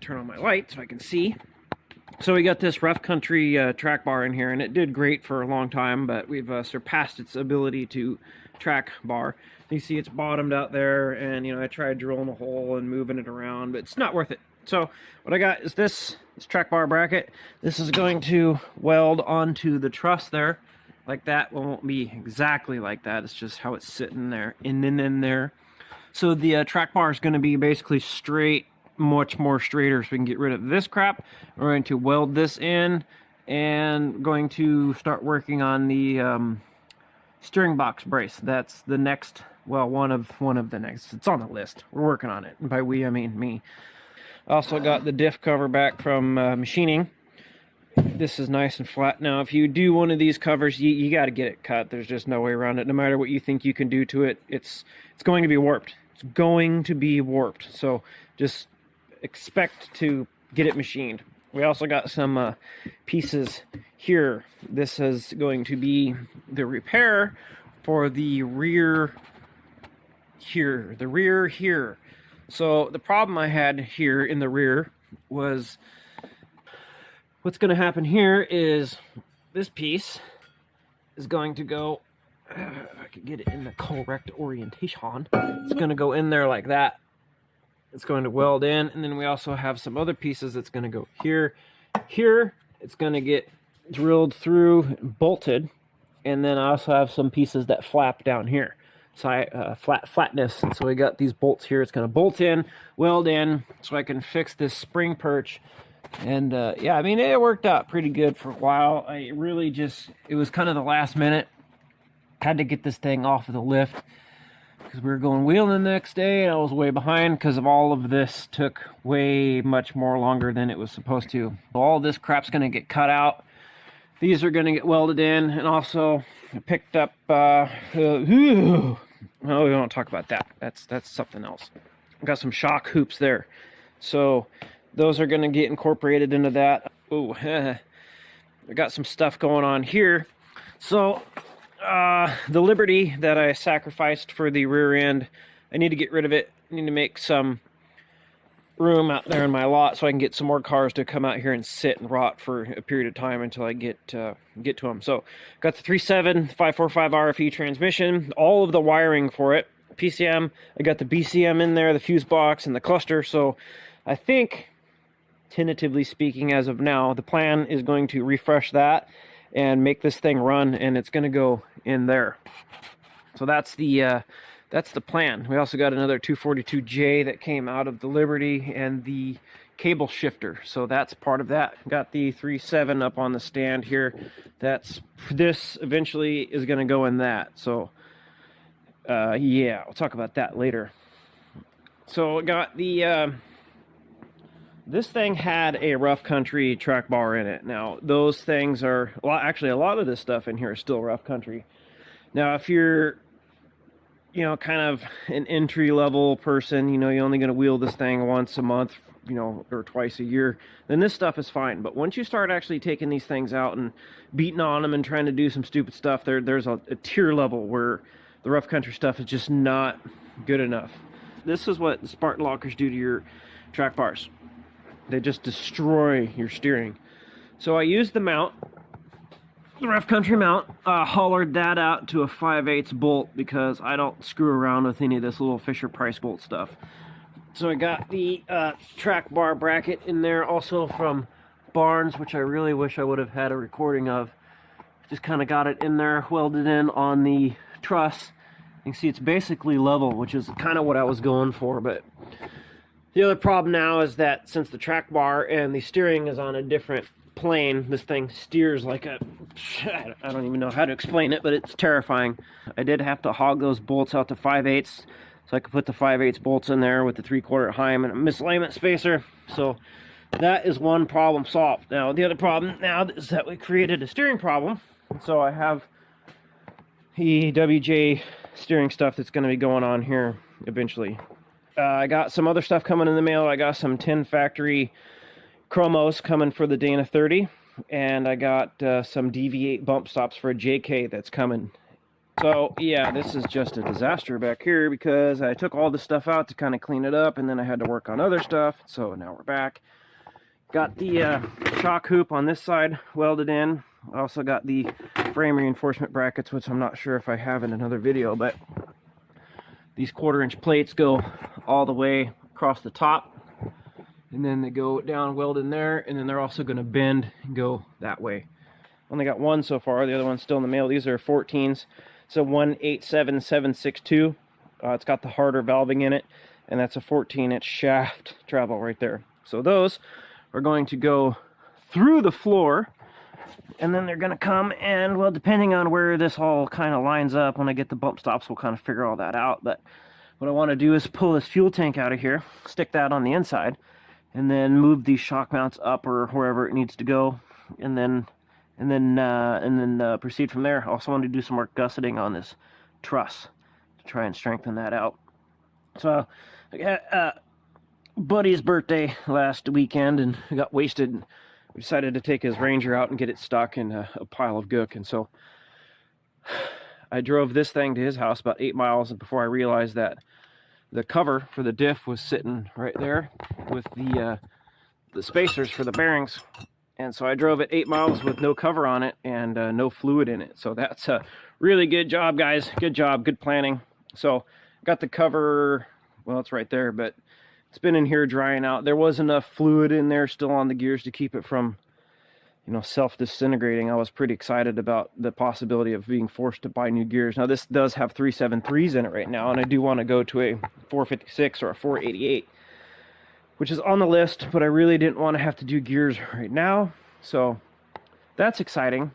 turn on my light so I can see. So we got this rough country track bar in here, and it did great for a long time, but we've surpassed its ability to track bar. You see it's bottomed out there, and I tried drilling a hole and moving it around, but it's not worth it. So what I got is this track bar bracket. This is going to weld onto the truss there like that. Well, it won't be exactly like that. It's just how it's sitting there and then in there. So the track bar is going to be basically straight, much more straighter, so we can get rid of this crap. We're going to weld this in and going to start working on the steering box brace. That's the next, well, one of the next. It's on the list. We're working on it. And by we, I mean me. I also got the diff cover back from machining. This is nice and flat. Now, if you do one of these covers, you got to get it cut. There's just no way around it. No matter what you think you can do to it, it's going to be warped. It's going to be warped. So just expect to get it machined. We also got some pieces here. This is going to be the repair for the rear here. The rear here. So the problem I had here in the rear was, what's going to happen here is this piece is going to go, if I could get it in the correct orientation, it's going to go in there like that. It's going to weld in, and then we also have some other pieces that's going to go here. Here, it's going to get drilled through, bolted, and then I also have some pieces that flap down here. So flatness, and so we got these bolts here. It's going to bolt in, weld in, so I can fix this spring perch. And yeah, I mean, it worked out pretty good for a while. It was kind of the last minute. Had to get this thing off of the lift because we were going wheeling the next day, and I was way behind because of all of this took way much more longer than it was supposed to. All this crap's going to get cut out. These are going to get welded in, and also I picked up, oh, we won't talk about that. That's something else. I've got some shock hoops there. So those are going to get incorporated into that. Oh, I got some stuff going on here. So the Liberty that I sacrificed for the rear end, I need to get rid of it. I need to make some room out there in my lot so I can get some more cars to come out here and sit and rot for a period of time until I get to them. So got the 3.7 545 RFE transmission, all of the wiring for it, PCM. I got the BCM in there, the fuse box, and the cluster. So I think, tentatively speaking, as of now, the plan is going to refresh that and make this thing run, and it's going to go in there. So that's the plan. We also got another 242J that came out of the Liberty and the cable shifter. So that's part of that. Got the 3.7 up on the stand here. This eventually is going to go in that. So yeah, we'll talk about that later. So I got the this thing had a rough country track bar in it. Now those things are, well, actually a lot of this stuff in here is still rough country. Now if you're kind of an entry-level person, you're only going to wheel this thing once a month, or twice a year, then this stuff is fine. But once you start actually taking these things out and beating on them and trying to do some stupid stuff, there's a tier level where the rough country stuff is just not good enough. This is what the Spartan lockers do to your track bars. They just destroy your steering. So I used the mount, the rough country mount, hollered that out to a 5/8 bolt because I don't screw around with any of this little Fisher-Price bolt stuff. So I got the track bar bracket in there, also from Barnes, which I really wish I would have had a recording of. Just kind of got it in there, welded in on the truss. You can see it's basically level, which is kind of what I was going for. But the other problem now is that since the track bar and the steering is on a different plane, this thing steers like a, I don't even know how to explain it, but it's terrifying. I did have to hog those bolts out to 5/8 so I could put the 5/8 bolts in there with the 3/4 Heim and a misalignment spacer. So that is one problem solved. Now the other problem now is that we created a steering problem. So I have the WJ steering stuff that's going to be going on here eventually. I got some other stuff coming in the mail. I got some 10 factory chromos coming for the Dana 30, and I got some DV8 bump stops for a JK that's coming So yeah, this is just a disaster back here because I took all the stuff out to kind of clean it up, and then I had to work on other stuff. So now we're back. Got the shock hoop on this side welded in. I also got the frame reinforcement brackets, which I'm not sure if I have in another video, but these 1/4-inch plates go all the way across the top, and then they go down welded in there, and then they're also going to bend and go that way. Only got one so far, the other one's still in the mail. These are 14s. It's a 187762. It's got the harder valving in it, and that's a 14-inch shaft travel right there. So those are going to go through the floor, and then they're going to come and, well, depending on where this all kind of lines up, when I get the bump stops, we'll kind of figure all that out. But what I want to do is pull this fuel tank out of here, stick that on the inside, and then move these shock mounts up or wherever it needs to go, and then proceed from there. I also want to do some more gusseting on this truss to try and strengthen that out. So I got buddy's birthday last weekend, and I got wasted. And we decided to take his Ranger out and get it stuck in a pile of gook. And so I drove this thing to his house about 8 miles before I realized that the cover for the diff was sitting right there with the spacers for the bearings. And so I drove it 8 miles with no cover on it and no fluid in it. So that's a really good job, guys. Good job, good planning. So got the cover, well, it's right there, but it's been in here drying out. There was enough fluid in there still on the gears to keep it from, you know, self-disintegrating. I was pretty excited about the possibility of being forced to buy new gears. Now, this does have 373s in it right now, and I do want to go to a 456 or a 488. Which is on the list, but I really didn't want to have to do gears right now. So that's exciting.